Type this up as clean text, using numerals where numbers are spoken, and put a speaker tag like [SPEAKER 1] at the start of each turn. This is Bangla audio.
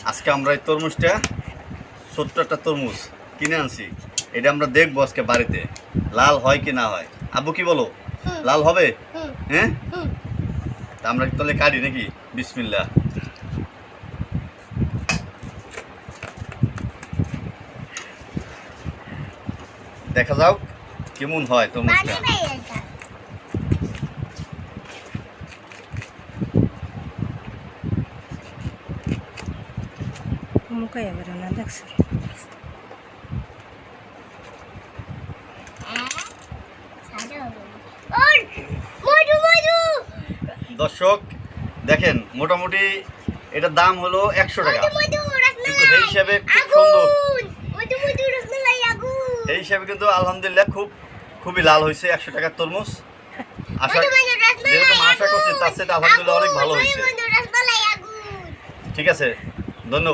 [SPEAKER 1] আজকে আমরা এই তরমুজটা ছোট্ট একটা তরমুজ কিনে আনছি। এটা আমরা দেখবো আজকে বাড়িতে লাল হয় কি না হয়। আব্বু কি বলো, লাল হবে? হ্যাঁ, তা আমরা তাহলে কাটি নাকি? বিসমিল্লাহ। দেখা যাও কেমন হয় তরমুজটা।
[SPEAKER 2] মুখাই এবার না দেখছি।
[SPEAKER 1] দর্শক দেখেন, মোটামুটি এটার দাম হলো 100 টাকা, কিন্তু সেই হিসাবে খুব সুন্দর। এই হিসাবে কিন্তু আলহামদুলিল্লাহ খুবই লাল হয়েছে 100 টাকার তরমুজ। যেরকম আশা করছি তার সাথে আলহামদুলিল্লাহ অনেক ভালো হয়েছে। ঠিক আছে, ধন্যবাদ।